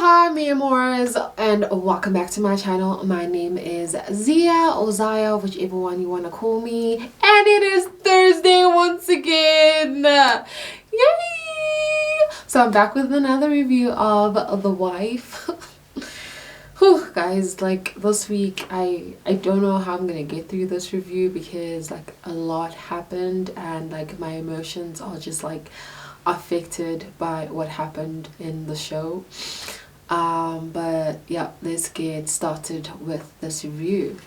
Hi my amores, and welcome back to my channel. My name is Zia or Zaya, whichever one you want to call me, and it is Thursday once again. Yay! So I'm back with another review of The Wife. Whew, guys, like this week I don't know how I'm gonna get through this review because like a lot happened and like my emotions are just like affected by what happened in the show. But yeah, let's get started with this review.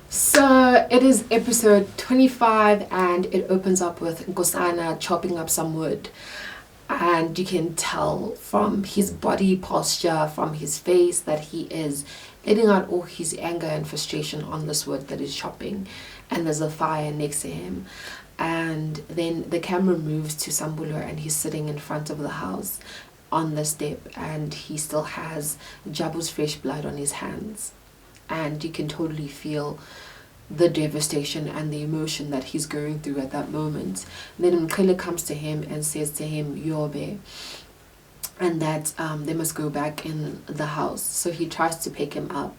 So it is episode 25 and it opens up with Nkosana chopping up some wood, and you can tell from his body posture, from his face, that he is letting out all his anger and frustration on this wood that he's chopping, and there's a fire next to him. And then the camera moves to Sambulo and he's sitting in front of the house on the step, and he still has Jabu's fresh blood on his hands, and you can totally feel the devastation and the emotion that he's going through at that moment. Then Mqhele comes to him and says to him, Yobe, and that they must go back in the house. So he tries to pick him up,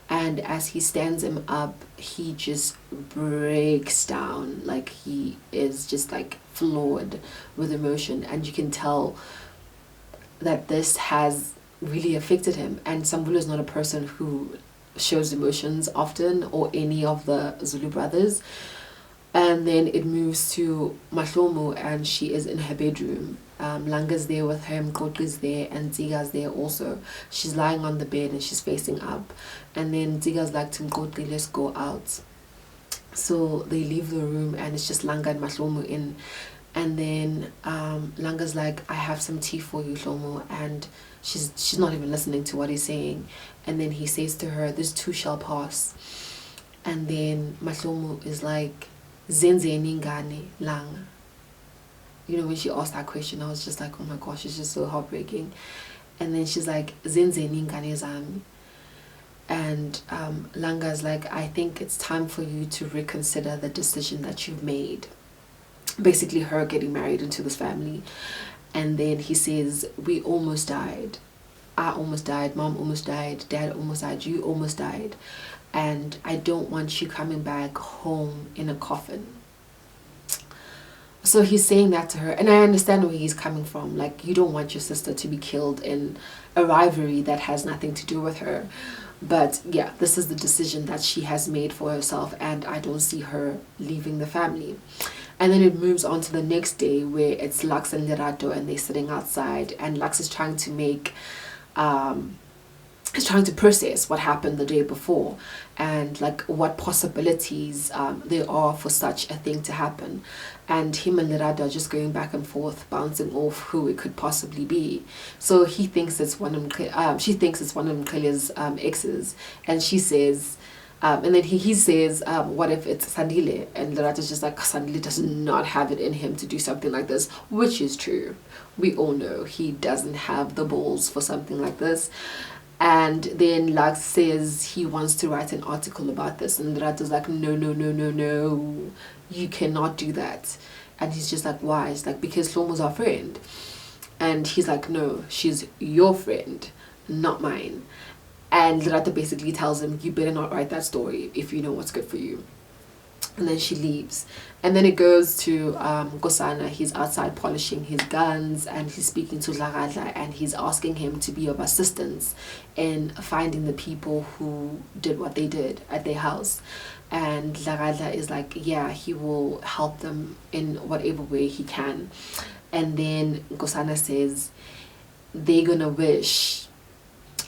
and as he stands him up, he just breaks down. Like he is just like floored with emotion, and you can tell that this has really affected him. And Sambulo is not a person who shows emotions often, or any of the Zulu brothers. And then it moves to Hlomu, and she is in her bedroom. Langa's there with her, Mqhele's there, and Ziga's there also. She's lying on the bed and she's facing up, and then Ziga's like to Mqhele, let's go out. So they leave the room and it's just Langa and Hlomu in. And then Langa's like, I have some tea for you, Shomo, and she's not even listening to what he's saying. And then he says to her, this too shall pass. And then Hlomu is like, Zenze ningane Langa. You know, when she asked that question, I was just like, oh my gosh, it's just so heartbreaking. And then she's like, Zenze ningane zami. And Langa's like, I think it's time for you to reconsider the decision that you've made. Basically her getting married into this family. And then he says, we almost died. I almost died, mom almost died, dad almost died, you almost died, and I don't want you coming back home in a coffin. So he's saying that to her, and I understand where he's coming from. Like, you don't want your sister to be killed in a rivalry that has nothing to do with her. But yeah, this is the decision that she has made for herself, and I don't see her leaving the family. And then it moves on to the next day, where it's Lux and Lerato, and they're sitting outside, and Lux is trying to make is trying to process what happened the day before, and like what possibilities there are for such a thing to happen. And him and Lerato are just going back and forth, bouncing off who it could possibly be. So he thinks it's one of she thinks it's one of Mqhele's exes, and she says, and then he says, what if it's Sandile? And Lerato's just like, Sandile does not have it in him to do something like this, which is true. We all know he doesn't have the balls for something like this. And then Lux says he wants to write an article about this, and Lerato's like, no, no, no, no, no, you cannot do that. And he's just like, why? It's like, because Hlomu's our friend. And he's like, no, she's your friend, not mine. And Lerato basically tells him, you better not write that story if you know what's good for you. And then she leaves. And then it goes to Nkosana. He's outside polishing his guns, and he's speaking to Lerato, and he's asking him to be of assistance in finding the people who did what they did at their house. And Lerato is like, yeah, he will help them in whatever way he can. And then Nkosana says, they're gonna wish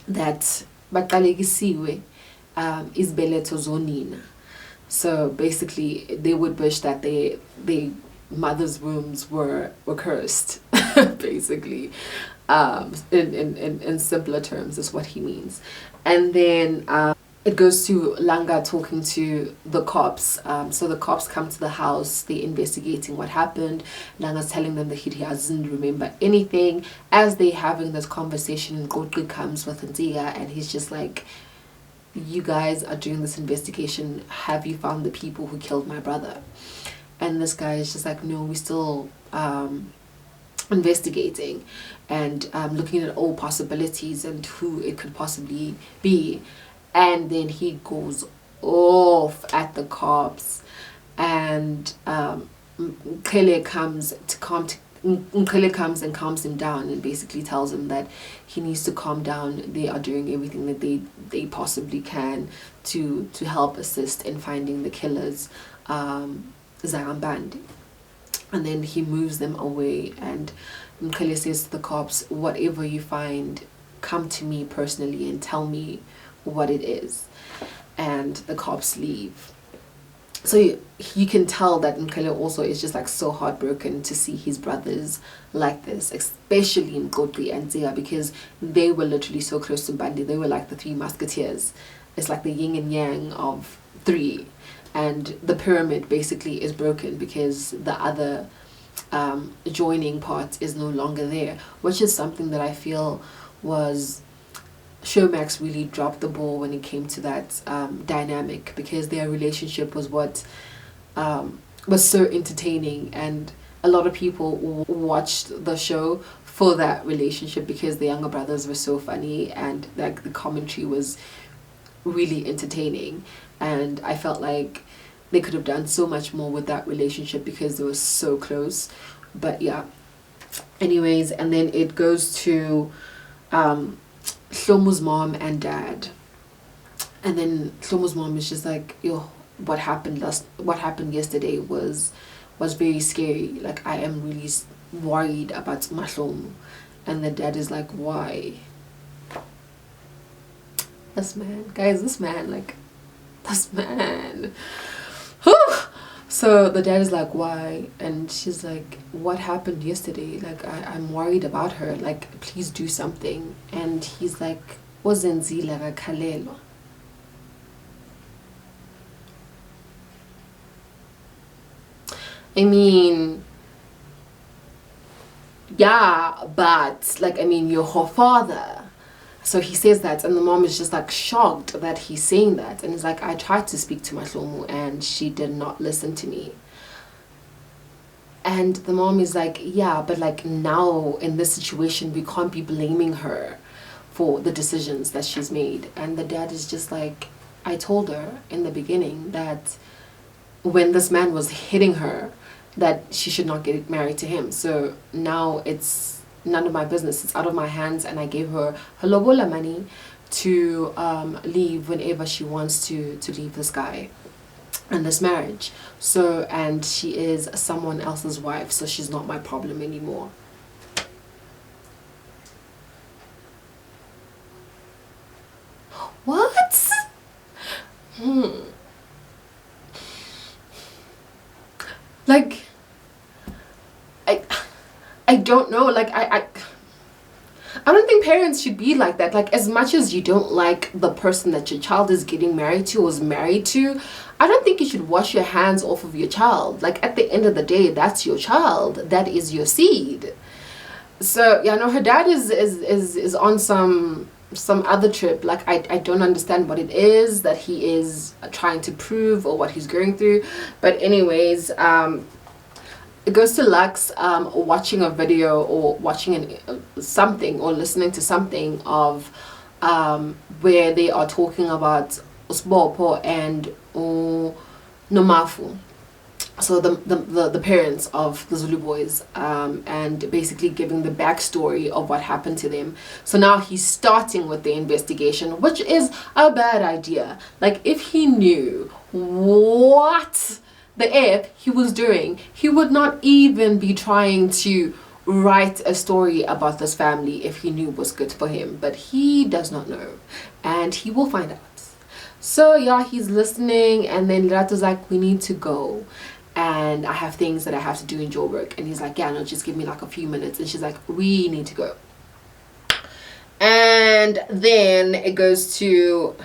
that Bakalekisiwe is Beletho zonina. So basically they would wish that they mother's wombs were cursed. Basically, in simpler terms is what he means. And then it goes to Langa talking to the cops. So the cops come to the house, they're investigating what happened. Langa's telling them that he doesn't remember anything. As they're having this conversation, Mqhele comes with Nziga, and he's just like, you guys are doing this investigation, have you found the people who killed my brother? And this guy is just like, no, we still investigating and looking at all possibilities and who it could possibly be. And then he goes off at the cops, and Mqhele comes and calms him down and basically tells him that he needs to calm down. They are doing everything that they possibly can to help assist in finding the killers, Zagambandi. And then he moves them away, and Mqhele says to the cops, whatever you find, come to me personally and tell me what it is. And the cops leave. So you can tell that Mqhele also is just like so heartbroken to see his brothers like this, especially Mqhele and Zia, because they were literally so close to Mbandi. They were like the three musketeers. It's like the yin and yang of three. And the pyramid basically is broken because the other joining part is no longer there, which is something that I feel was Showmax really dropped the ball when it came to that dynamic, because their relationship was what was so entertaining, and a lot of people watched the show for that relationship because the younger brothers were so funny and like the commentary was really entertaining. And I felt like they could have done so much more with that relationship because they were so close. But yeah, anyways, and then it goes to Hlomu's mom and dad, and then Hlomu's mom is just like, yo, what happened yesterday was very scary. Like, I am really worried about Mahlomu. And the dad is like, why? This man, guys, this man. Whew. So the dad is like, why? And she's like, what happened yesterday? Like, I'm worried about her. Like, please do something. And he's like, Ozenzile Khalelo. I mean, yeah, but like, I mean, you're her father. So he says that, and the mom is just like shocked that he's saying that. And he's like, I tried to speak to my Hlomu and she did not listen to me. And the mom is like, yeah, but like now in this situation, we can't be blaming her for the decisions that she's made. And the dad is just like, I told her in the beginning that when this man was hitting her, that she should not get married to him. So now it's none of my business. It's out of my hands, and I gave her her lobola money to leave whenever she wants to leave this guy and this marriage. So, and she is someone else's wife, so she's not my problem anymore. What? Like, I don't know, like I don't think parents should be like that. Like, as much as you don't like the person that your child is getting married to or is married to, I don't think you should wash your hands off of your child. Like, at the end of the day, that's your child, that is your seed. So yeah, no, her dad is on some other trip. Like, I don't understand what it is that he is trying to prove or what he's going through. But anyways, it goes to Lux watching a video or watching something or listening to something of where they are talking about Usbopo and Nomafu. So the parents of the Zulu boys, and basically giving the backstory of what happened to them. So now he's starting with the investigation, which is a bad idea. Like, if he knew what the F he was doing, he would not even be trying to write a story about this family if he knew was good for him. But he does not know, and he will find out. So yeah, he's listening, and then Lerato's like, we need to go, and I have things that I have to do in Joburg. And he's like, yeah, no, just give me like a few minutes. And she's like, we need to go. And then it goes to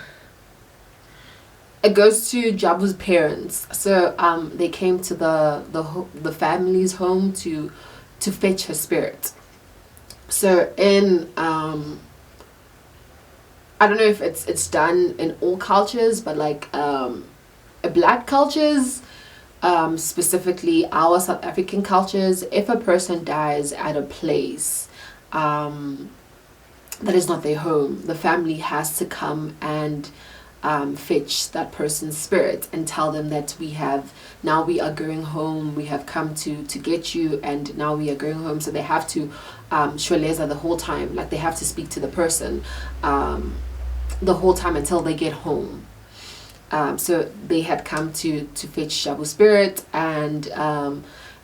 Jabu's parents. So they came to the family's home to fetch her spirit. So in I don't know if it's done in all cultures, but like black cultures, specifically our South African cultures, if a person dies at a place that is not their home, the family has to come and fetch that person's spirit and tell them that we are going home, we have come to get you, and now we are going home. So they have to shweleza the whole time, like they have to speak to the person the whole time until they get home. So they had come to fetch Jabu's spirit, and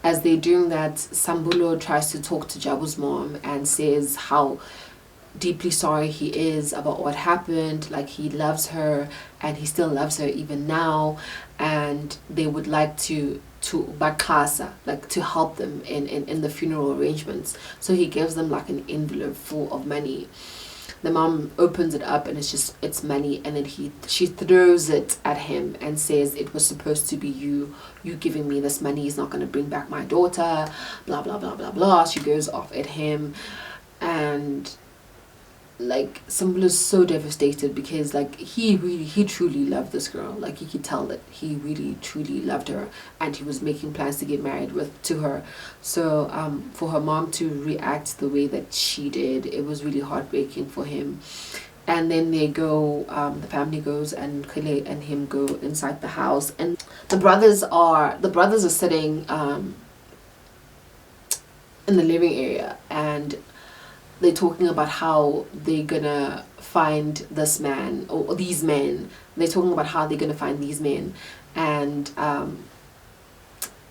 as they're doing that, Sambulo tries to talk to Jabu's mom and says how deeply sorry he is about what happened, like he loves her and he still loves her even now, and they would like to backlash, like to help them in the funeral arrangements. So he gives them like an envelope full of money. The mom opens it up and it's money, and then she throws it at him and says, it was supposed to be you giving me this money is not going to bring back my daughter, blah blah blah blah blah. She goes off at him, and like Sambulu is so devastated because like he truly loved this girl. Like you could tell that he really truly loved her, and he was making plans to get married to her. So for her mom to react the way that she did, it was really heartbreaking for him. And then they go, the family goes, and Mqhele and him go inside the house, and the brothers are sitting in the living area, and they're talking about how they're gonna find this man or these men. They're talking about how they're gonna find these men, and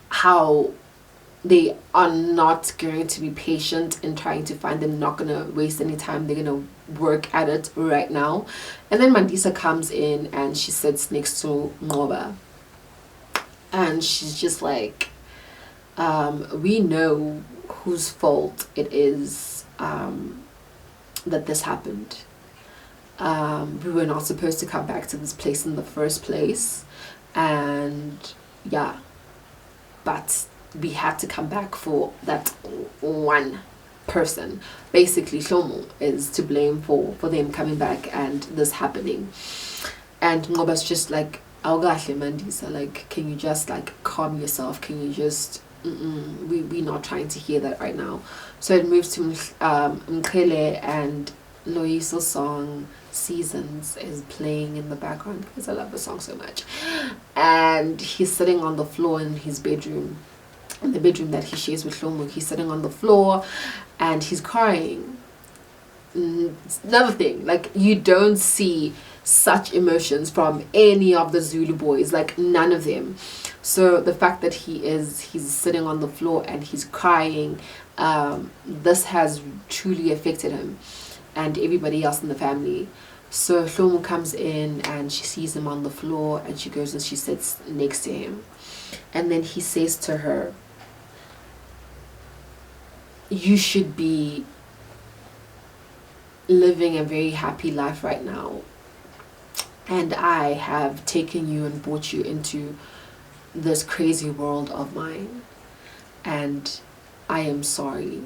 how they are not going to be patient in trying to find them, not gonna waste any time. They're gonna work at it right now. And then Mandisa comes in and she sits next to Ngoba, and she's just like, we know whose fault it is that this happened. We were not supposed to come back to this place in the first place, and yeah, but we had to come back for that one person. Basically Shomo is to blame for them coming back and this happening. And Ngoba's just like, awukahle Mandisa, like can you just like calm yourself, can you just we're not trying to hear that right now. So it moves to Mqhele, and Loyiso's song Seasons is playing in the background because I love the song so much. And he's sitting on the floor in his bedroom, in the bedroom that he shares with Hlomu. He's sitting on the floor and he's crying. Another thing, like you don't see such emotions from any of the Zulu boys, like none of them. So the fact that he's sitting on the floor and he's crying, this has truly affected him and everybody else in the family. So Hlomu comes in and she sees him on the floor, and she goes and she sits next to him, and then he says to her, you should be living a very happy life right now, and I have taken you and brought you into this crazy world of mine, and I am sorry.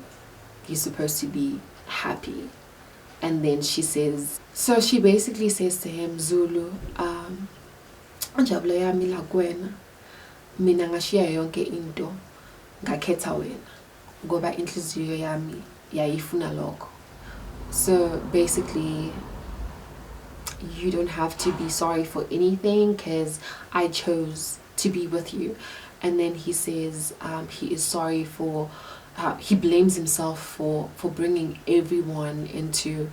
You're supposed to be happy. And then she says, so she basically says to him, Zulu, Anjabulo yami la kuwena, mina ngashiya yonke into ngakhetha wena ngoba inhliziyo yami yayifuna lokho. So basically, you don't have to be sorry for anything because I chose to be with you. And then he says he is sorry for, he blames himself for bringing everyone into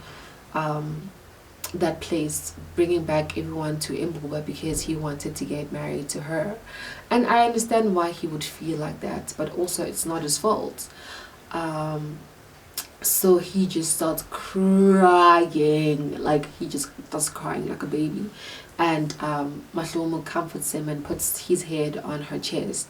that place, bringing back everyone to Mqhele because he wanted to get married to her. And I understand why he would feel like that, but also it's not his fault. So he just starts crying, like he just starts crying like a baby. And Hlomu comforts him and puts his head on her chest,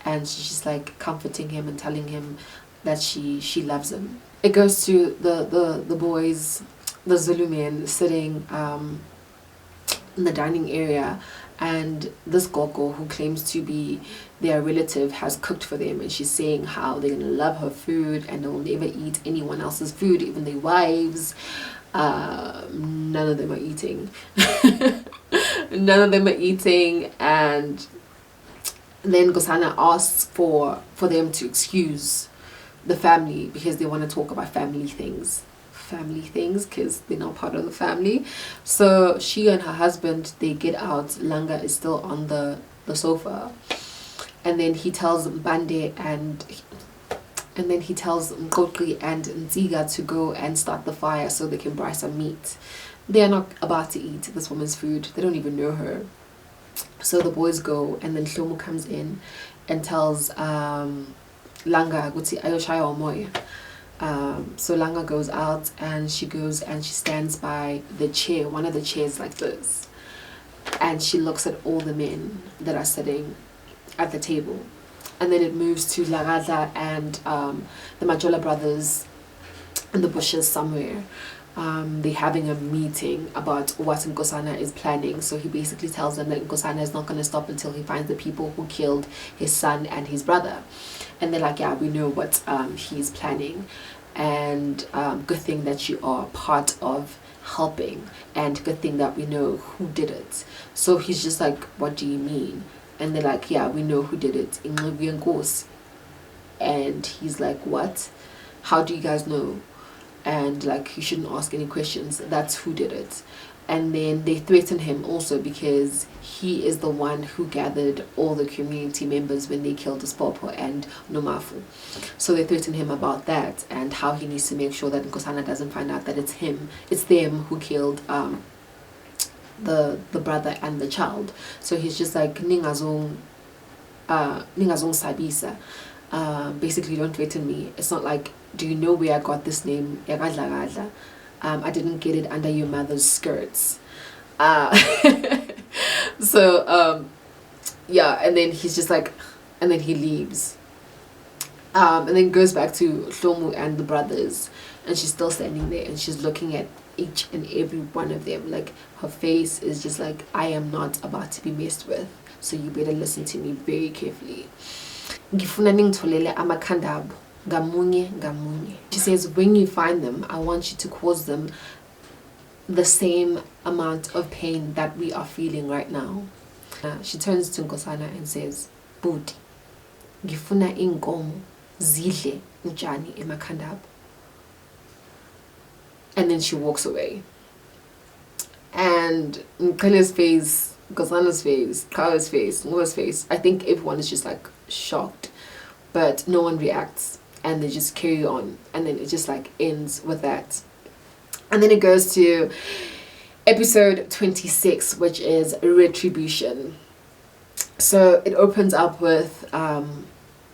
and she's just like comforting him and telling him that she loves him. It goes to the boys, the Zulu men, sitting in the dining area, and this gogo who claims to be their relative has cooked for them, and she's saying how they're gonna love her food and they'll never eat anyone else's food, even their wives. None of them are eating. None of them are eating, and then Gosana asks for them to excuse the family because they want to talk about family things because they're not part of the family. So she and her husband, they get out. Langa is still on the sofa, and then he tells Mbande and then he tells Mqhele and Nziga to go and start the fire so they can fry some meat. They are not about to eat this woman's food. They don't even know her. So the boys go, and then Hlomu comes in and tells Langa guti ayoshaya omoya. So Langa goes out, and she goes and she stands by the chair, one of the chairs like this, and she looks at all the men that are sitting at the table. And then it moves to Lerato and the Majola brothers in the bushes somewhere. They're having a meeting about what Nkosana is planning. So he basically tells them that Nkosana is not going to stop until he finds the people who killed his son and his brother. And they're like, yeah, we know what he's planning. And good thing that you are part of helping. And good thing that we know who did it. So he's just like, what do you mean? And they're like, yeah, we know who did it. And he's like, what? How do you guys know? And like, you shouldn't ask any questions. That's who did it. And then they threaten him also because he is the one who gathered all the community members when they killed Uspopo and Nomafu. So they threaten him about that and how he needs to make sure that Nkosana doesn't find out that it's them who killed the brother and the child. So he's just like, Ningazong Sabisa. Basically, don't threaten me. It's not like, do you know where I got this name? I didn't get it under your mother's skirts. So yeah, and then he's just like, and then he leaves. And then goes back to Hlomu and the brothers, and she's still standing there, and she's looking at each and every one of them. Like, her face is just like, I am not about to be messed with, so you better listen to me very carefully. Ngifuna ningitholele amakhanda abo ngamunye ngamunye. She says, when you find them, I want you to cause them the same amount of pain that we are feeling right now. She turns to Nkosana and says, Budi, ngifuna inkomo zidle utshani emakhanda abo. And then she walks away. And Mqhele's face, Nkosana's face, Kawa's face, Ngo's face, I think everyone is just like shocked, but no one reacts, and they just carry on, and then it just like ends with that. And then it goes to episode 26, which is retribution. So it opens up with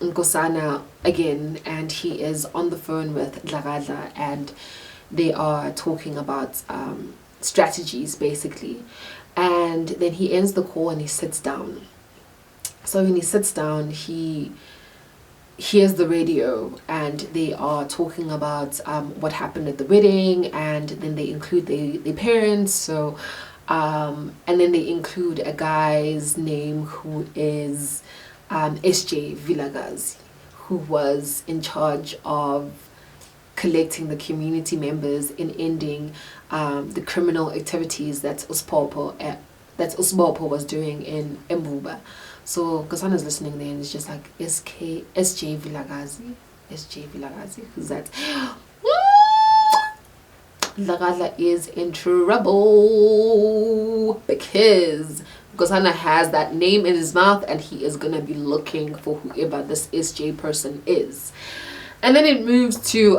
Nkosana again, and he is on the phone with Lerato, and they are talking about strategies basically. And then he ends the call and he sits down. So when he sits down, he hears the radio, and they are talking about what happened at the wedding, and then they include the parents. So and then they include a guy's name who is SJ Vilagazi, who was in charge of collecting the community members and ending the criminal activities that Uspopo was doing in Mbuba. So Nkosana's listening there, and it's just like, SJ Vilagazi, who's that? Lerato is in trouble because Nkosana has that name in his mouth, and he is gonna be looking for whoever this SJ person is. And then it moves to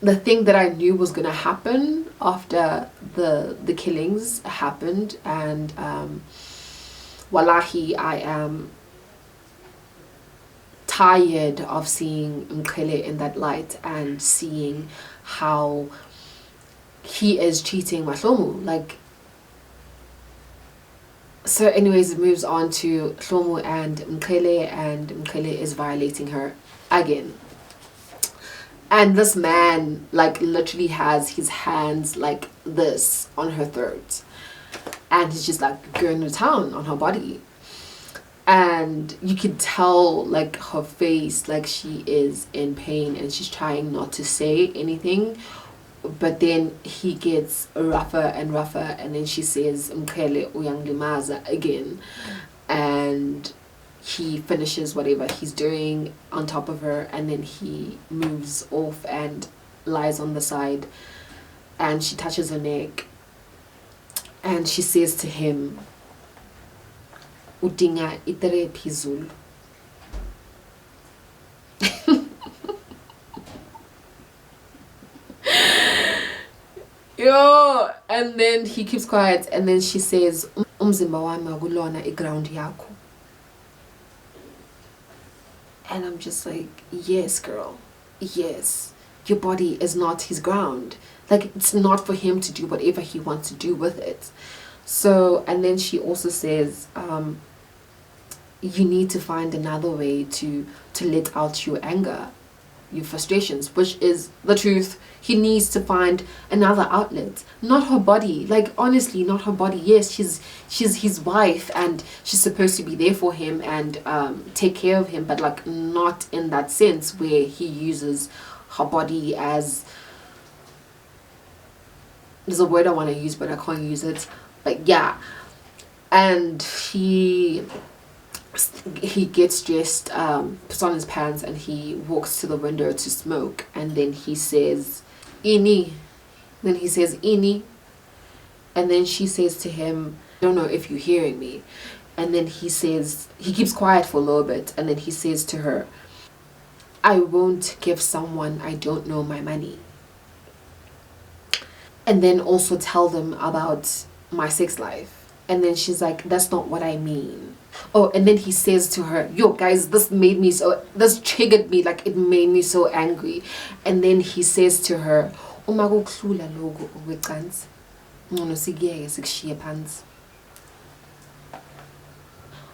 the thing that I knew was gonna happen after the killings happened, and wallahi, I am tired of seeing Mqhele in that light and seeing how he is cheating Hlomu. Like, so anyways, it moves on to Hlomu and Mqhele is violating her again. And this man like literally has his hands like this on her throat, and he's just like going to town on her body. And you could tell like her face, like she is in pain, and she's trying not to say anything but then he gets rougher and rougher, and then she says Mqhele uyanglimaza again, and he finishes whatever he's doing on top of her, and then he moves off and lies on the side, and she touches her neck, and she says to him, udinga retrieval. Yo, and then he keeps quiet, and then she says, umzimba wami akulona iground yakho. And I'm just like, yes, girl, yes, your body is not his ground. Like, it's not for him to do whatever he wants to do with it. So, and then she also says, you need to find another way to let out your anger, your frustrations, which is the truth. He needs to find another outlet, not her body. Like, honestly, not her body. Yes, she's his wife, and she's supposed to be there for him and take care of him, but like not in that sense where he uses her body as, there's a word I want to use but I can't use it, but yeah. And he gets dressed, puts on his pants, and he walks to the window to smoke, and then he says ini, then he says ini, and then she says to him, I don't know if you're hearing me. And then he says, he keeps quiet for a little bit, and then he says to her, I won't give someone I don't know my money, and then also tell them about my sex life. And then she's like, that's not what I mean. Oh, and then he says to her, yo guys, this triggered me, like it made me so angry. And then he says to her,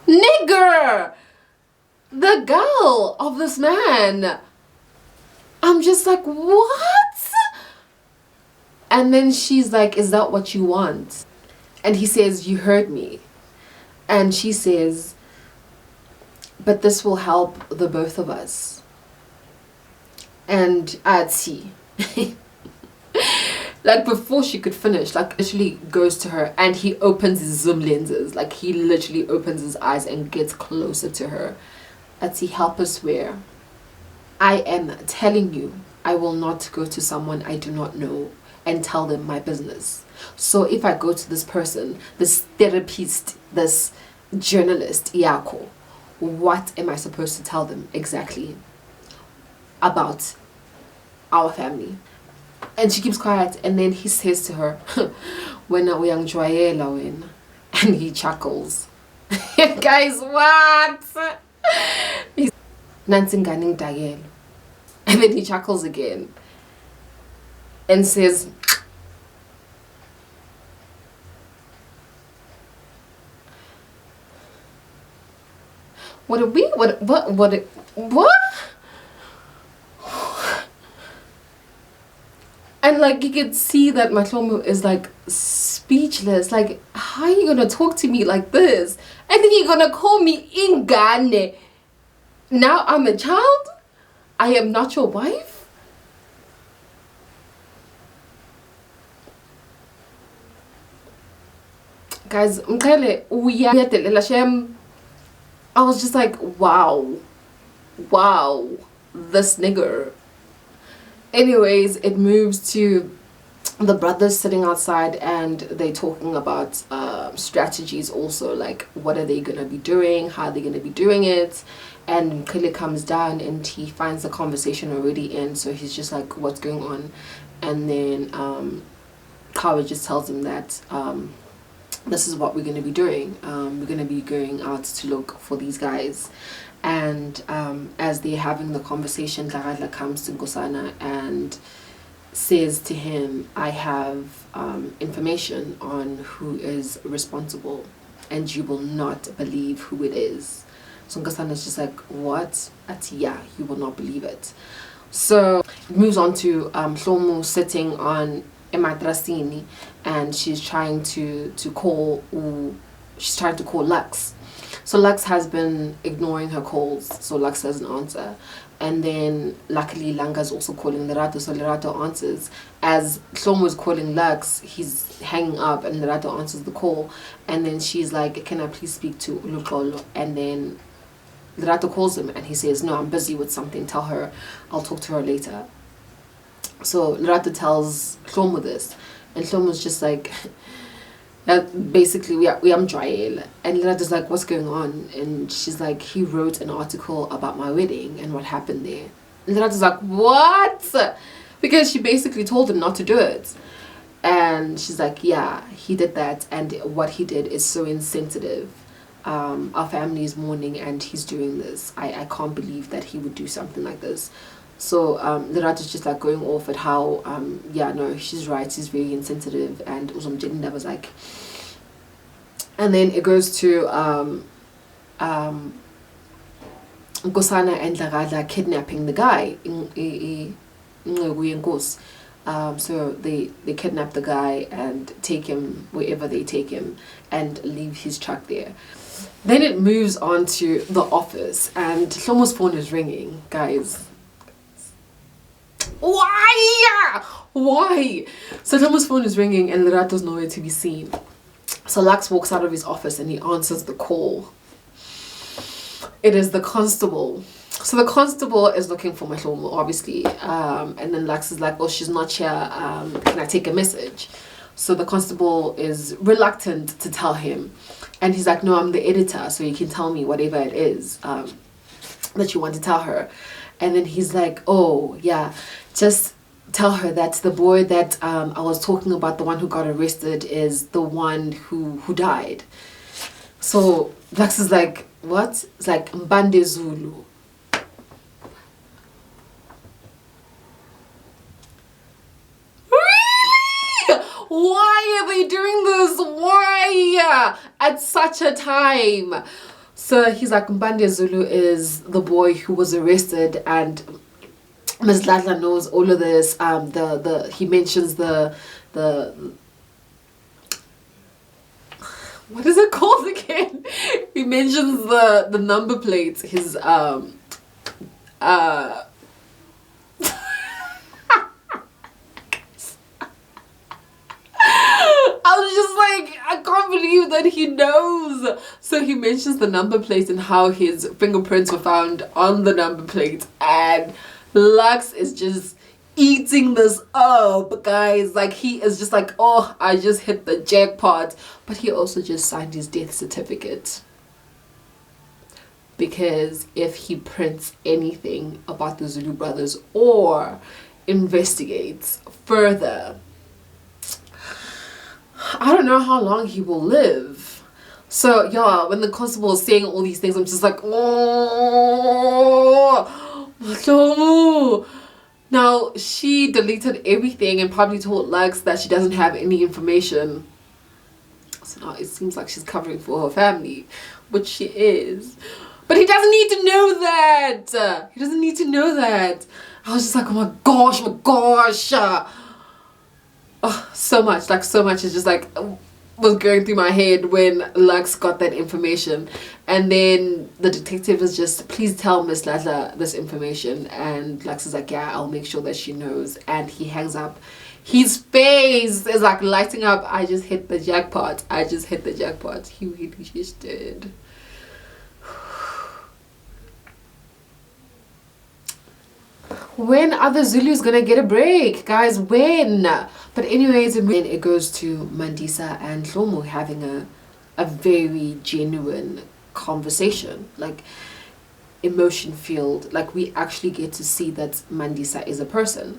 nigger, the girl of this man. I'm just like, what? And then she's like, is that what you want? And he says, you heard me. And she says, but this will help the both of us. And I'd see. Like, before she could finish, like, literally goes to her, and he opens his zoom lenses. Like, he literally opens his eyes and gets closer to her. I'd see, help us swear. I am telling you, I will not go to someone I do not know and tell them my business. So if I go to this person, this therapist, this journalist, Yako, what am I supposed to tell them exactly about our family? And she keeps quiet, and then he says to her, when are we young win? And he chuckles. Guys, what? He's Nansinganing Dagel. And then he chuckles again and says, what? And like, you could see that my Hlomu is like speechless. Like, how are you gonna talk to me like this? And then you're gonna call me ingane. Now I'm a child? I am not your wife? Guys, Mqhele, I was just like, wow, this nigger. Anyways, it moves to the brothers sitting outside, and they're talking about strategies also, like what are they gonna be doing, how are they gonna be doing it. And Mqhele comes down and he finds the conversation already in, so he's just like, what's going on? And then Kawa just tells him that this is what we're going to be doing. We're going to be going out to look for these guys. And as they're having the conversation, Lerato comes to Nkosana and says to him, I have information on who is responsible, and you will not believe who it is. So Nkosana is just like, what? Yeah, you will not believe it. So it moves on to Hlomu sitting on Ematrasini, and she's trying to call Lux. So Lux has been ignoring her calls, so Lux doesn't answer. And then luckily Langa's also calling Lerato, so Lerato answers. As Hlomu is calling Lux, he's hanging up and Lerato answers the call. And then she's like, can I please speak to Ulukolo? And then Lerato calls him and he says, no, I'm busy with something, tell her I'll talk to her later. So Lerato tells Hlomu this, and Hlomu's just like, basically we are Mqhele. And Lerato's like, what's going on? And she's like, he wrote an article about my wedding and what happened there. And Lerato's like, what? Because she basically told him not to do it. And she's like, yeah, he did that, and what he did is so insensitive. Our family is mourning and he's doing this. I can't believe that he would do something like this. So Lerato's just like going off at how yeah, no, she's right, she's very insensitive. And Uzomjinda was like, and then it goes to Nkosana and Lerato kidnapping the guy so they kidnap the guy and take him wherever they take him and leave his truck there. Then it moves on to the office and Hlomu's phone is ringing, guys. Why? So Hlomu's phone is ringing and Lerato's nowhere to be seen. So Lux walks out of his office and he answers the call. It is the constable. So the constable is looking for my Hlomu, obviously. And then Lux is like, oh, she's not here. Can I take a message? So the constable is reluctant to tell him. And he's like, no, I'm the editor, so you can tell me whatever it is that you want to tell her. And then he's like, oh, yeah, just tell her that the boy that I was talking about, the one who got arrested, is the one who died. So Lux is like, what? It's like Mbande Zulu. Really? Why are they doing this? Why? At such a time. So he's like, Mbande Zulu is the boy who was arrested, and Ms. Ladla knows all of this. He mentions the what is it called again? He mentions the number plates. His I was just like, I can't believe that he knows. So he mentions the number plate and how his fingerprints were found on the number plate, and Lux is just eating this up, guys. Like, he is just like, oh, I just hit the jackpot. But he also just signed his death certificate, because if he prints anything about the Zulu brothers or investigates further, I don't know how long he will live. So yeah, when the constable is saying all these things, I'm just like, oh, Hlomu. Now, she deleted everything and probably told Lux that she doesn't have any information. So now it seems like she's covering for her family, which she is. But he doesn't need to know that. He doesn't need to know that. I was just like, oh my gosh, oh, so much is just like was going through my head when Lux got that information. And then the detective is just, please tell Miss Ladla this information. And Lux is like, yeah, I'll make sure that she knows. And he hangs up. His face is like lighting up. I just hit the jackpot. He really just did. When are the Zulus gonna get a break, guys? When? But anyways, then it goes to Mandisa and Hlomu having a very genuine conversation, like emotion filled. Like, we actually get to see that Mandisa is a person.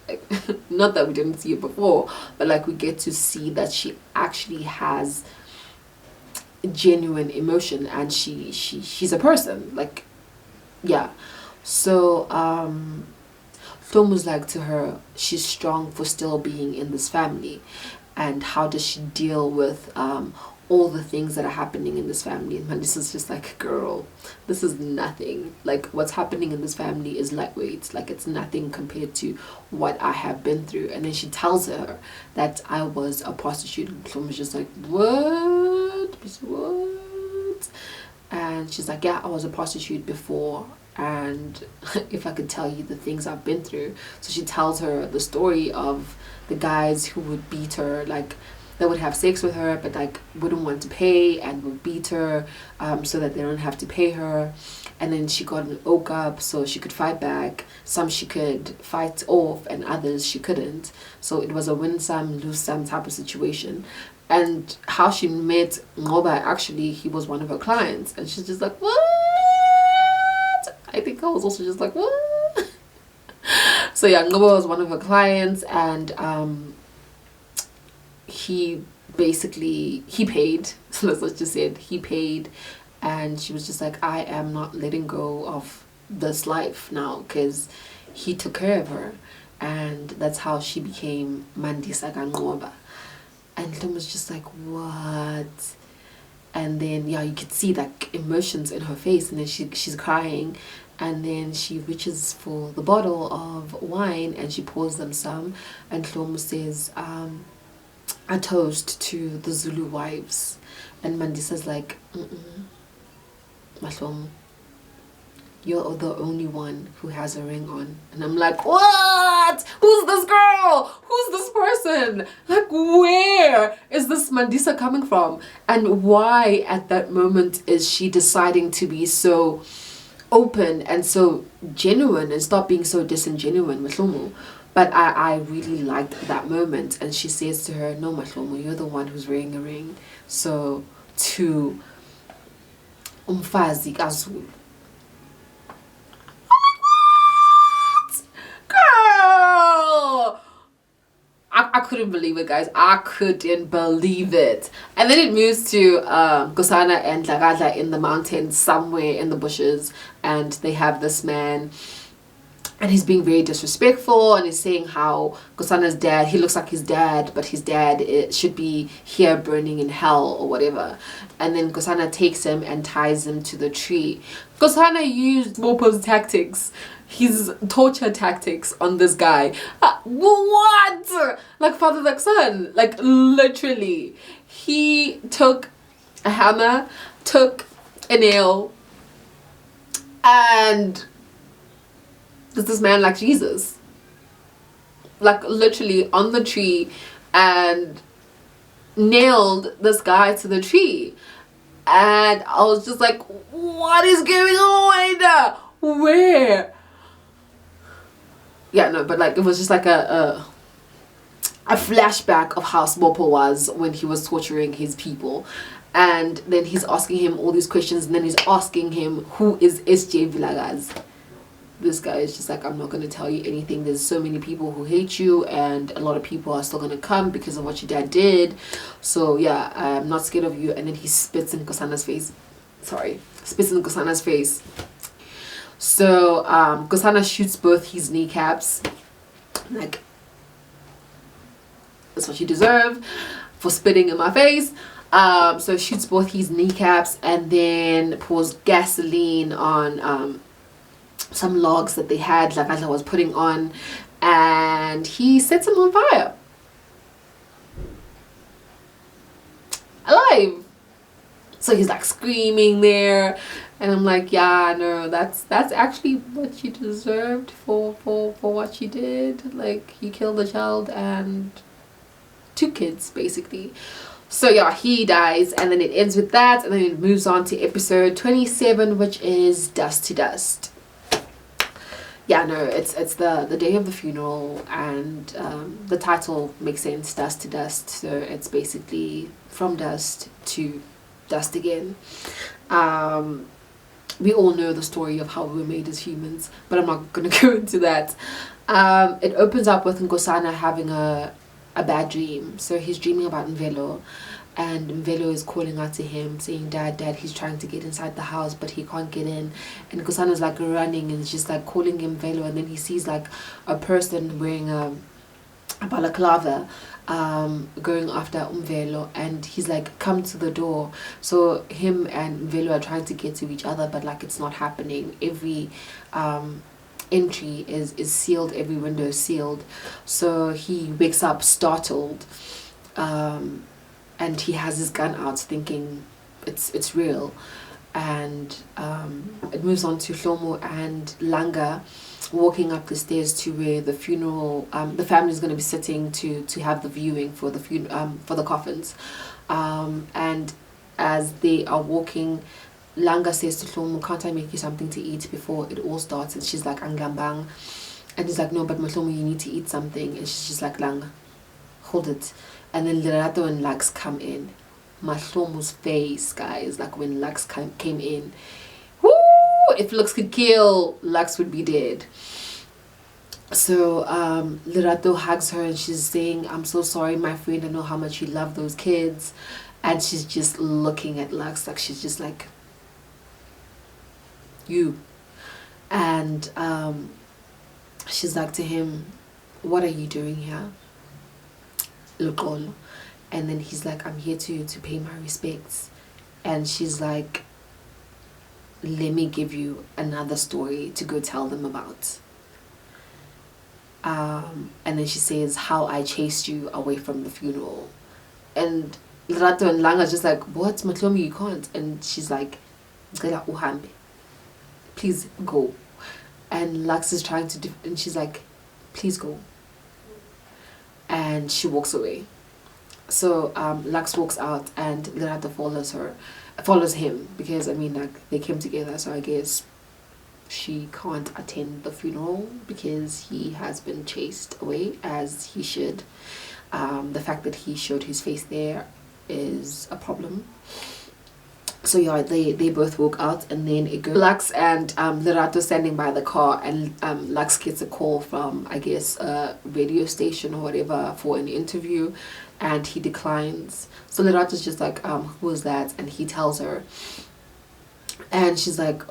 Like, not that we didn't see it before, but like we get to see that she actually has genuine emotion, and she's a person. Like, yeah. So Hlomu's like to her, she's strong for still being in this family, and how does she deal with all the things that are happening in this family. And Mandisa's just like, girl, this is nothing. Like, what's happening in this family is lightweight. Like, it's nothing compared to what I have been through. And then she tells her that I was a prostitute, and Hlomu's just like, what? And she's like, yeah, I was a prostitute before and if I could tell you the things I've been through. So she tells her the story of the guys who would beat her, like they would have sex with her but like wouldn't want to pay and would beat her so that they don't have to pay her. And then she got an oak up so she could fight back. Some she could fight off and others she couldn't. So it was a win some lose some type of situation. And how she met Mqhele, actually he was one of her clients, and she's just like, what? I think I was also just like, what? So yeah, Mqhele was one of her clients, and he paid. So that's what she said. He paid, and she was just like, I am not letting go of this life now, because he took care of her, and that's how she became Mandisa Mqhele. And Hlomu was just like, what? And then yeah, you could see like emotions in her face, and then she's crying, and then she reaches for the bottle of wine and she pours them some, and Hlomu says, a toast to the Zulu wives. And Mandisa's like, Hlomu, you're the only one who has a ring on. And I'm like, what? Who's this girl? Who's this person? Like, where is this Mandisa coming from? And why at that moment is she deciding to be so open and so genuine and stop being so disingenuine with Hlomu? But I really liked that moment. And she says to her, no, Hlomu, you're the one who's wearing a ring. So to umfazi kaZulu. Girl! I couldn't believe it, guys. I couldn't believe it. And then it moves to Nkosana and Lerato in the mountains somewhere in the bushes, and they have this man, and he's being very disrespectful, and he's saying how Nkosana's dad, he looks like his dad, but his dad should be here burning in hell or whatever. And then Nkosana takes him and ties him to the tree. Nkosana used Mopo's tactics, his torture tactics on this guy. What? Like father like son. Like literally. He took a hammer, took a nail, and this man like Jesus. Like literally on the tree, and nailed this guy to the tree. And I was just like, what is going on? Where? Yeah, no, but like it was just like a flashback of how Mopo was when he was torturing his people. And then he's asking him all these questions, and then he's asking him, who is SJ Vilakazi? This guy is just like, I'm not going to tell you anything. There's so many people who hate you, and a lot of people are still going to come because of what your dad did. So yeah, I'm not scared of you. And then he spits in Nkosana's face. Spits in Nkosana's face. So Nkosana shoots both his kneecaps. Like, that's what you deserve for spitting in my face. So shoots both his kneecaps, and then pours gasoline on some logs that they had, like I was putting on, and he sets him on fire. Alive. So he's like screaming there, and I'm like, yeah, no, that's actually what you deserved for what you did. Like, you killed a child and 2 kids basically. So yeah, he dies, and then it ends with that, and then it moves on to episode 27, which is Dust to Dust. Yeah, no, it's the day of the funeral, and the title makes sense, Dust to Dust. So it's basically from dust to dust again. We all know the story of how we were made as humans, but I'm not going to go into that. It opens up with Nkosana having a bad dream. So he's dreaming about Mqhele, and Mqhele is calling out to him saying, dad, he's trying to get inside the house but he can't get in. And Nkosana's like running and just like calling him Mqhele, and then he sees like a person wearing a balaclava going after Mqhele, and he's like, come to the door. So him and Mqhele are trying to get to each other, but like it's not happening. Every entry is sealed, every window is sealed. So he wakes up startled, and he has his gun out thinking it's real. and it moves on to Hlomu and Langa walking up the stairs to where the funeral, the family is going to be sitting to have the viewing for the for the coffins, and as they are walking, Langa says to Hlomu, "Can't I make you something to eat before it all starts?" And she's like, "Anglambang," and he's like, "No, but Hlomu, you need to eat something." And she's like, "Langa, hold it." And then Lerato and Lux come in. Mahlomu's face, guys, like when Lux came in, whoo, if Lux could kill, Lux would be dead. So Lerato hugs her and she's saying, "I'm so sorry, my friend, I know how much you love those kids." And she's just looking at Lux like she's just like, "You." And she's like to him, "What are you doing here, Lokolo?" And then he's like, "I'm here to pay my respects." And she's like, "Let me give you another story to go tell them about." And then she says, "How I chased you away from the funeral." And Lerato and Langa just like, "What, Mahlomu, you can't." And she's like, "Ngicela uhambe, please go." And Lux is trying to and she's like, "Please go." And she walks away. So Lux walks out and Lerato follows him, because I mean, like, they came together, so I guess she can't attend the funeral because he has been chased away, as he should. The fact that he showed his face there is a problem. So yeah, they both walk out, and then it goes Lux and Lerato standing by the car, and Lux gets a call from, I guess, a radio station or whatever for an interview, and he declines. So Lerato's just like, "Who is that?" And he tells her, and she's like,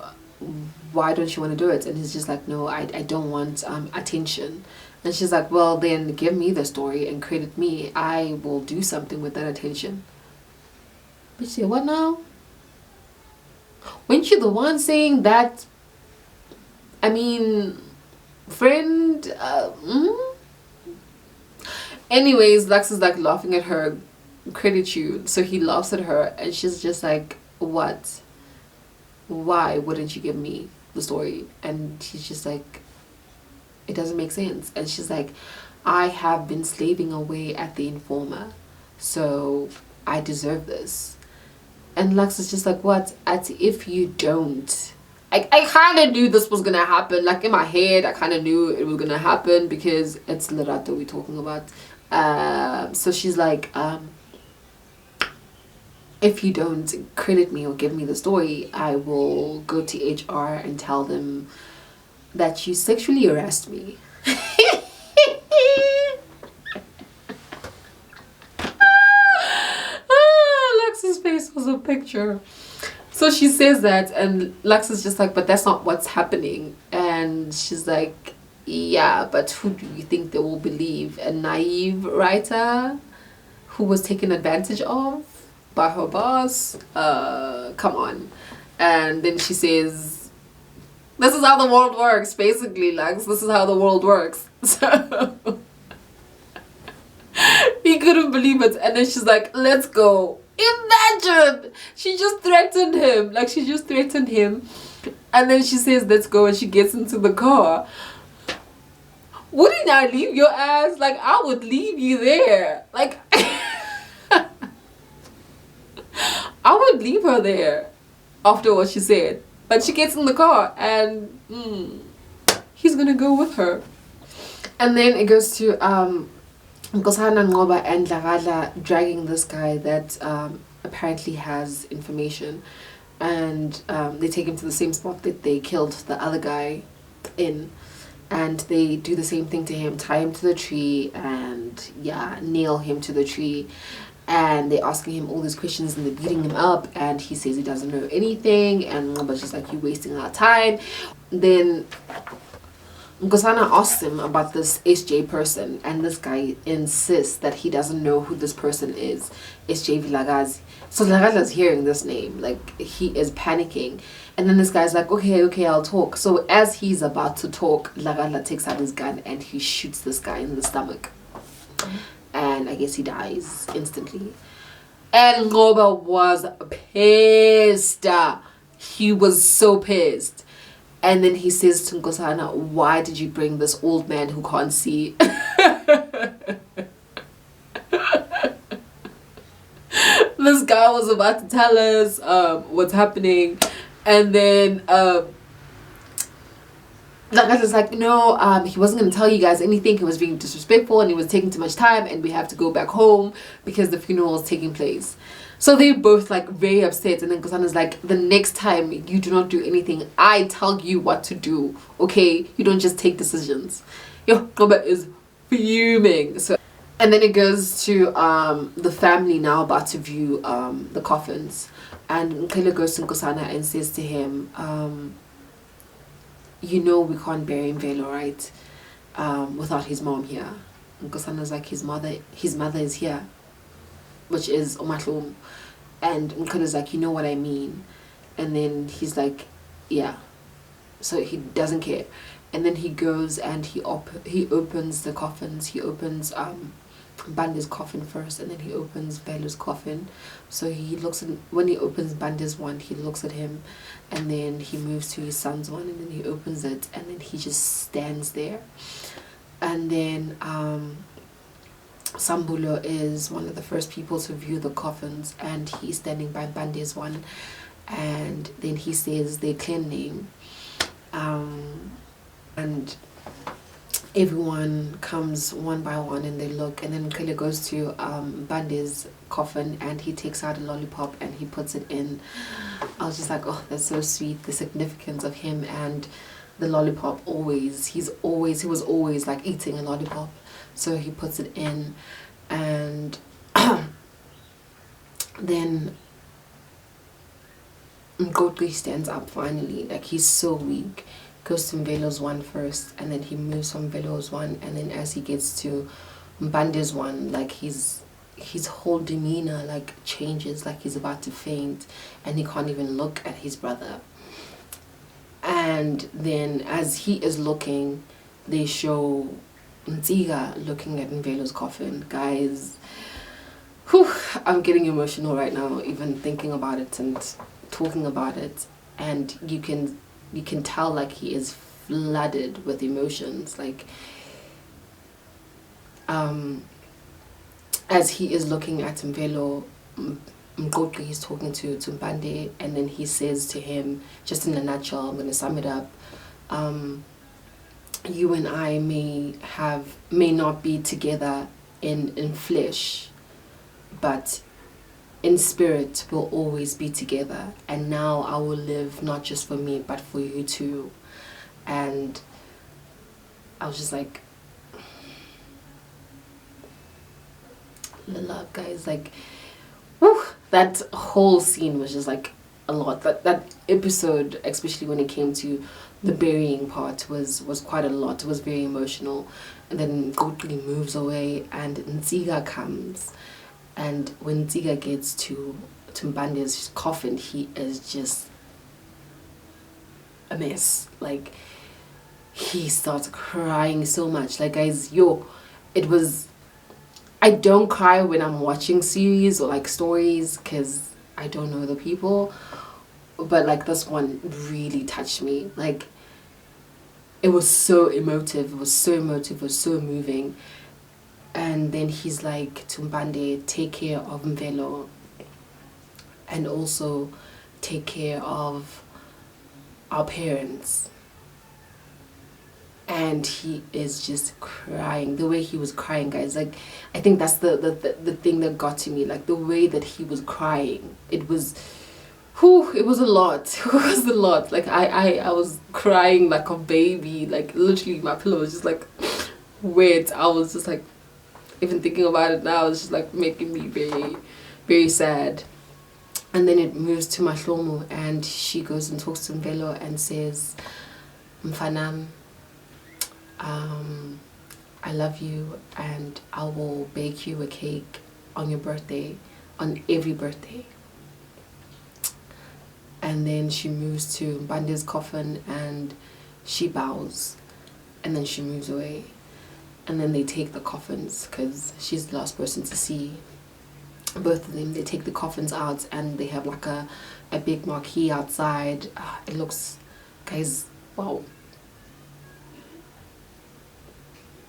"Why don't you want to do it?" And he's just like, "No, I don't want attention." And she's like, "Well, then give me the story and credit me. I will do something with that attention." But she said, "What now? Weren't you the one saying that? I mean, friend." Anyways, Lux is like laughing at her, "Credit you." So he laughs at her, and she's just like, "What? Why wouldn't you give me the story?" And he's just like, "It doesn't make sense." And she's like, "I have been slaving away at the informer, so I deserve this." And Lux is just like, "What? As if you don't." I kind of knew this was going to happen. Like, in my head, I kind of knew it was going to happen because it's Lerato we're talking about. So she's like, "If you don't credit me or give me the story, I will go to HR and tell them that you sexually harassed me." Lux's face was a picture. So she says that, and Lux is just like, "But that's not what's happening." And she's like, "Yeah, but who do you think they will believe? A naive writer who was taken advantage of by her boss? Come on." And then she says, "This is how the world works," basically, Lux. "This is how the world works." So he couldn't believe it. And then she's like, "Let's go." Imagine! She just threatened him. Like, she just threatened him. And then she says, "Let's go." And she gets into the car. Wouldn't I leave your ass? Like, I would leave you there. Like, I would leave her there after what she said. But she gets in the car and he's gonna go with her. And then it goes to Nkosana Ngoba and Lagala dragging this guy that apparently has information, and they take him to the same spot that they killed the other guy in, and they do the same thing to him, tie him to the tree, and yeah, nail him to the tree. And they're asking him all these questions and they're beating him up, and he says he doesn't know anything, and Ngoba's just like, "You're wasting our time." Then Nkosana asks him about this SJ person, and this guy insists that he doesn't know who this person is, SJ Vilagazi. So Lagala's hearing this name, like, he is panicking. And then this guy's like, okay, I'll talk. So as he's about to talk, Lagala takes out his gun and he shoots this guy in the stomach. And I guess he dies instantly. And Ngoba was pissed. He was so pissed. And then he says to Nkosana, why did you bring this old man who can't see? This guy was about to tell us what's happening. And then that guy was like, no, he wasn't going to tell you guys anything. He was being disrespectful and he was taking too much time and we have to go back home because the funeral is taking place. So they both like very upset, and then Kosana's like, the next time you do not do anything, I tell you what to do, okay? You don't just take decisions. Yo, Ngoba is fuming. So, and then it goes to the family now about to view the coffins, and Mqhele goes to Nkosana and says to him, you know we can't bury Mvelo, right? Without his mom here. And Nkosana's like, his mother is here, which is Hlomu. And Mqhele's like, you know what I mean? And then he's like, yeah. So he doesn't care. And then he goes and he opens the coffins. He opens Bande's coffin first, and then he opens Velo's coffin. So he looks at, when he opens Bande's one, he looks at him, and then he moves to his son's one, and then he opens it, and then he just stands there. And then Sambulo is one of the first people to view the coffins, and he's standing by Bande's one, and then he says their clan name, and everyone comes one by one and they look, and then Mqhele goes to Bande's coffin and he takes out a lollipop and he puts it in. I was just like, oh, that's so sweet, the significance of him and the lollipop. He was always like eating a lollipop. So he puts it in, and then Mqhele stands up finally. Like, he's so weak. Goes to Mvelo's one first, and then he moves from Mvelo's one, and then as he gets to Mbande's one, like his whole demeanor like changes, like he's about to faint, and he can't even look at his brother. And then as he is looking, they show Nziga looking at Mvelo's coffin. Guys, whew, I'm getting emotional right now, even thinking about it and talking about it. And you can tell like he is flooded with emotions, like as he is looking at Mvelo, Mqhele, he's talking to Mbande, and then he says to him, just in a nutshell, I'm going to sum it up, you and I may not be together in flesh, but in spirit we'll always be together, and now I will live not just for me but for you too. And I was just like, love, guys, like, whew, that whole scene was just like a lot. That episode, especially when it came to the burying part, was quite a lot. It was very emotional. And then Mqhele moves away and Nziga comes, and when Nziga gets to Mbande's coffin, he is just a mess. Like, he starts crying so much. Like, guys, I don't cry when I'm watching series or like stories because I don't know the people, but like this one really touched me. Like, it was so emotive, it was so moving. And then he's like to Mbande, take care of Mvelo and also take care of our parents. And he is just crying. The way he was crying, guys, like, I think that's the thing that got to me. Like, the way that he was crying, it was, whew, it was a lot. It was a lot. Like, I was crying like a baby. Like, literally my pillow was just like wet. I was just like, even thinking about it now, it's just like making me very, very sad. And then it moves to Hlomu, and she goes and talks to Mvelo and says, Mfanam, I love you, and I will bake you a cake on your birthday, on every birthday. And then she moves to Bande's coffin and she bows, and then she moves away. And then they take the coffins because she's the last person to see. both of them, they take the coffins out, and they have like a big marquee outside. It looks, guys, wow,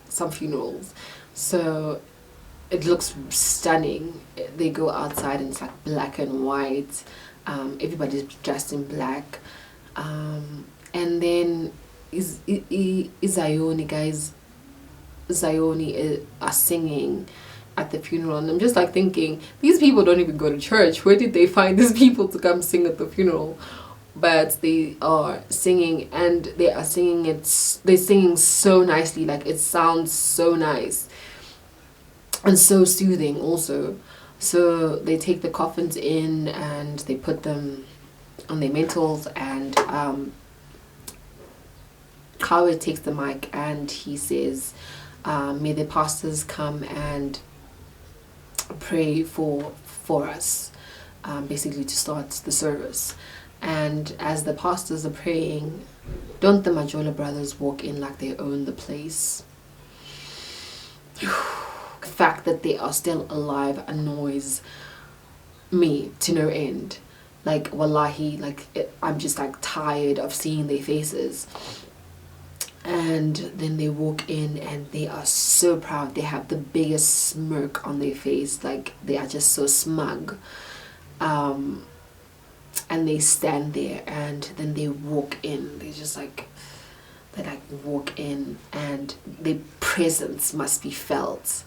some funerals. So it looks stunning. They go outside and it's like black and white. Everybody's dressed in black. And then Zioni, guys, Zioni are singing at the funeral, and I'm just like thinking, these people don't even go to church. Where did they find these people to come sing at the funeral? But they are singing, and they are singing it. They're singing so nicely, like it sounds so nice and so soothing also. So they take the coffins in and they put them on their mantles, and Kawe takes the mic and he says, may the pastors come and pray for us, basically to start the service. And as the pastors are praying, don't the Mqhele brothers walk in like they own the place? The fact that they are still alive annoys me to no end. Like, wallahi, like I'm just like tired of seeing their faces. And then they walk in and they are so proud. They have the biggest smirk on their face, like they are just so smug. And they stand there, and then they walk in. They walk in, and their presence must be felt.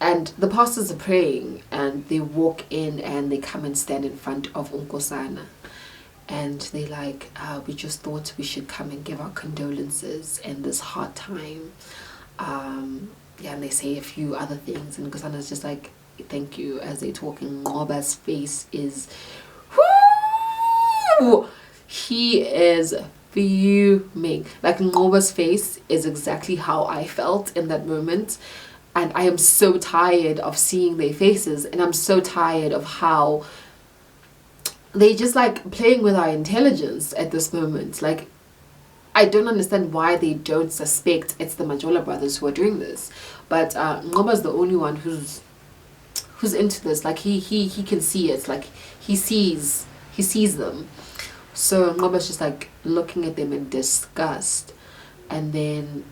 And the pastors are praying, and they walk in and they come and stand in front of Nkosana. And they like, we just thought we should come and give our condolences in this hard time. Yeah, and they say a few other things, and Nkosana's just like, thank you, as they're talking. Ngoba's face is, whoo! He is fuming. Like, Ngoba's face is exactly how I felt in that moment. And I am so tired of seeing their faces, and I'm so tired of how they just like playing with our intelligence at this moment. Like, I don't understand why they don't suspect it's the Mqhele brothers who are doing this. But Ngoba's the only one who's into this. Like, he can see it. Like, he sees them. So Ngoba's just like looking at them in disgust. And then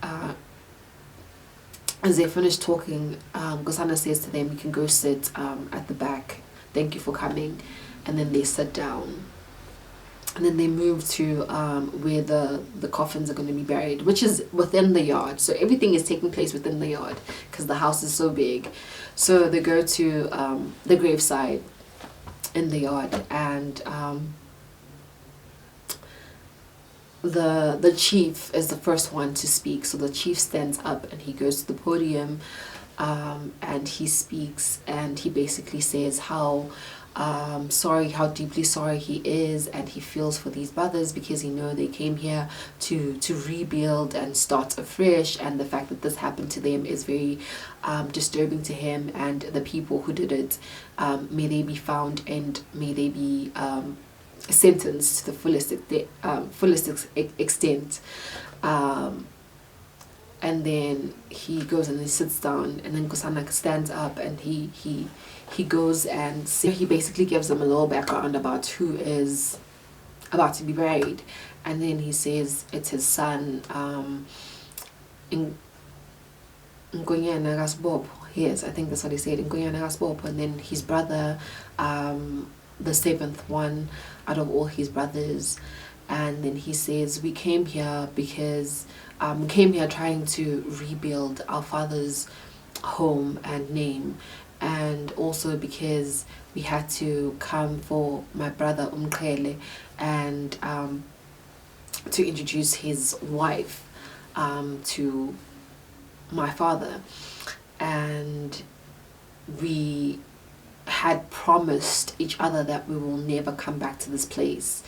as they finish talking, Nkosana says to them, you can go sit at the back. Thank you for coming. And then they sit down. And then they move to where the coffins are going to be buried, which is within the yard. So everything is taking place within the yard because the house is so big. So they go to the graveside in the yard, and the chief is the first one to speak. So the chief stands up and he goes to the podium, and he speaks, and he basically says how how deeply sorry he is, and he feels for these brothers because he knows they came here to rebuild and start afresh, and the fact that this happened to them is very disturbing to him, and the people who did it, may they be found and may they be sentenced to the fullest extent. And then he goes and he sits down, and then Nkosana stands up, and he goes and he basically gives them a little background about who is about to be buried. And then he says it's his son, Nkonyana Gasbob. Yes, I think that's what he said, Nkonyana Gasbob. And then his brother, the seventh one out of all his brothers. And then he says, we came here because came here trying to rebuild our father's home and name, and also because we had to come for my brother Mqhele and to introduce his wife to my father. And we had promised each other that we will never come back to this place,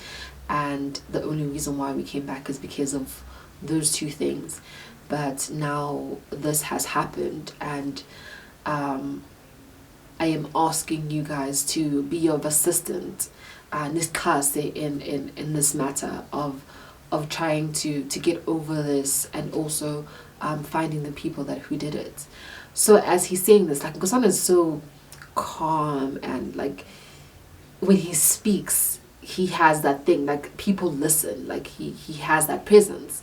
and the only reason why we came back is because of those two things. But now this has happened, and I am asking you guys to be of assistance in this matter of trying to get over this, and also finding the people who did it. So as he's saying this, like, Nkosana is so calm, and like when he speaks, he has that thing, like people listen, like he has that presence.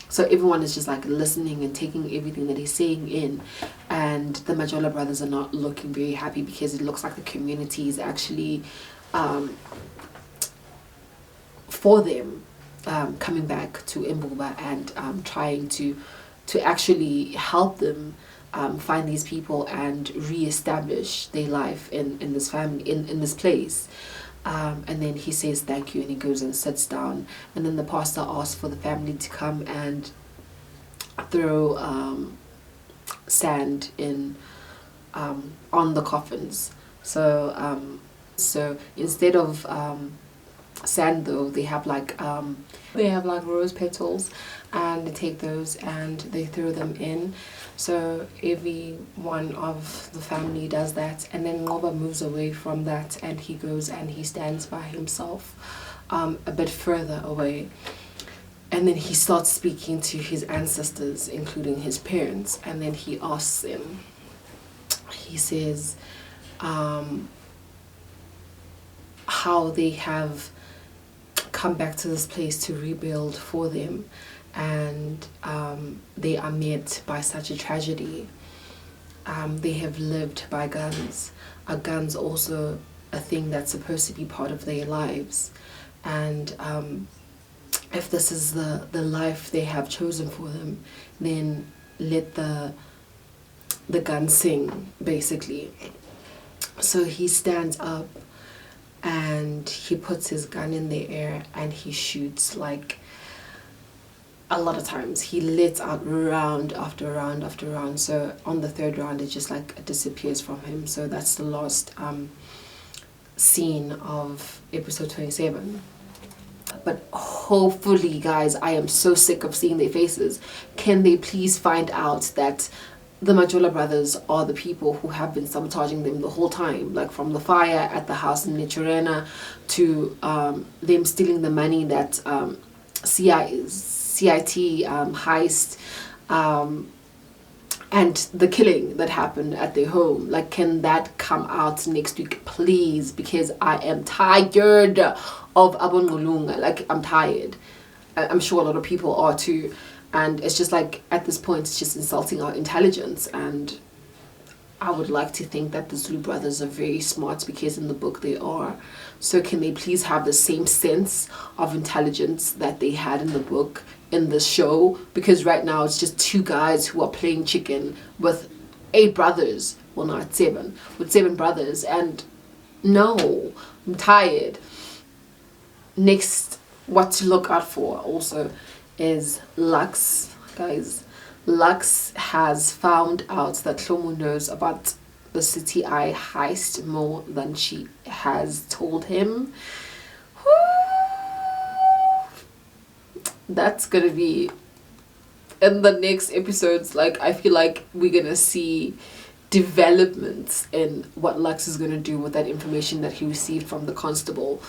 So everyone is just like listening and taking everything that he's saying in. And the Majola brothers are not looking very happy, because it looks like the community is actually for them, coming back to Imbuba and trying to actually help them find these people and re-establish their life in this family, in this place. And then he says thank you, and he goes and sits down, and then the pastor asks for the family to come and throw sand in on the coffins. So instead of sand, though, they have like rose petals, and they take those and they throw them in. So every one of the family does that, and then Ngoba moves away from that, and he goes and he stands by himself a bit further away, and then he starts speaking to his ancestors, including his parents, and then he asks them, he says how they have come back to this place to rebuild for them, and they are met by such a tragedy. They have lived by guns. Are guns also a thing that's supposed to be part of their lives? And if this is the life they have chosen for them, then let the gun sing, basically. So he stands up and he puts his gun in the air and he shoots, like a lot of times. He lets out round after round after round. So on the third round, it just like disappears from him. So that's the last scene of episode 27. But hopefully, guys, I am so sick of seeing their faces. Can they please find out that the Majola brothers are the people who have been sabotaging them the whole time, like from the fire at the house in Nichurena to them stealing the money that CIT heist, and the killing that happened at their home. Like, can that come out next week, please? Because I am tired of Abongolunga. Like, I'm tired. I'm sure a lot of people are too. And it's just like, at this point, it's just insulting our intelligence. And I would like to think that the Zulu brothers are very smart, because in the book they are. So can they please have the same sense of intelligence that they had in the book in the show? Because right now it's just two guys who are playing chicken with 8 brothers. Well, not 7. With 7 brothers. And no, I'm tired. Next, what to look out for also is Lux, guys. Lux has found out that Hlomu knows about the City Eye heist more than she has told him. That's gonna be in the next episodes. Like, I feel like we're gonna see developments in what Lux is gonna do with that information that he received from the constable,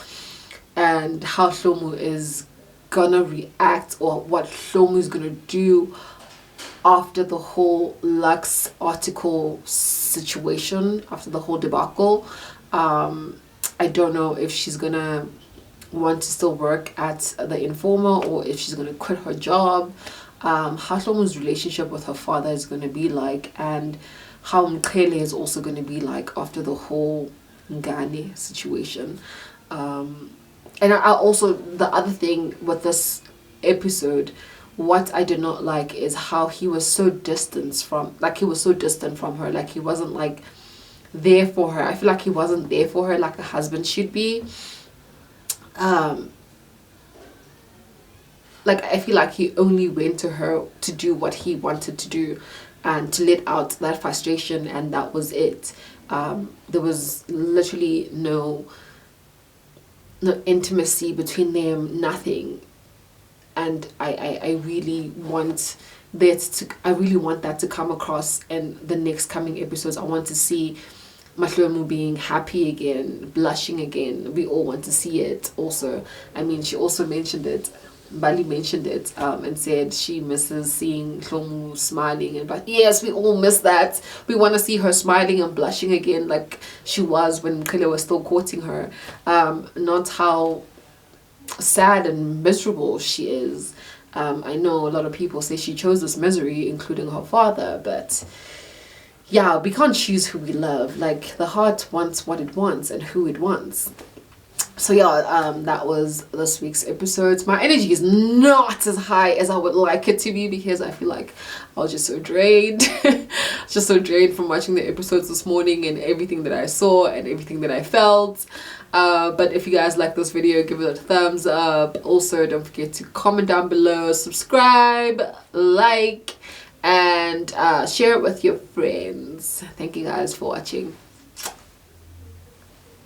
and how Hlomu is gonna react, or what Hlomu is gonna do after the whole Lux article situation, after the whole debacle. I don't know if she's gonna want to still work at the Informer, or if she's gonna quit her job. How Hlomu's relationship with her father is gonna be like, and how Mqhele is also gonna be like after the whole Ngane situation. And I also, the other thing with this episode, what I did not like is how he was so distant from, like, he was so distant from her. Like, he wasn't like there for her. I feel like he wasn't there for her like a husband should be. Like, I feel like he only went to her to do what he wanted to do and to let out that frustration, and that was it. There was literally no intimacy between them, nothing. And I really want that to come across in the next coming episodes. I want to see Mahlomu being happy again, blushing again. We all want to see it also. I mean, she also mentioned it Bali mentioned it and said she misses seeing Hlomu smiling, and but yes, we all miss that. We want to see her smiling and blushing again like she was when Mqhele was still courting her. Not how sad and miserable she is. I know a lot of people say she chose this misery, including her father, but yeah, we can't choose who we love. Like, the heart wants what it wants and who it wants. So yeah, that was this week's episode. My energy is not as high as I would like it to be because I feel like I was just so drained. Just so drained from watching the episodes this morning and everything that I saw and everything that I felt. But if you guys like this video, give it a thumbs up. Also, don't forget to comment down below, subscribe, like, and share it with your friends. Thank you guys for watching.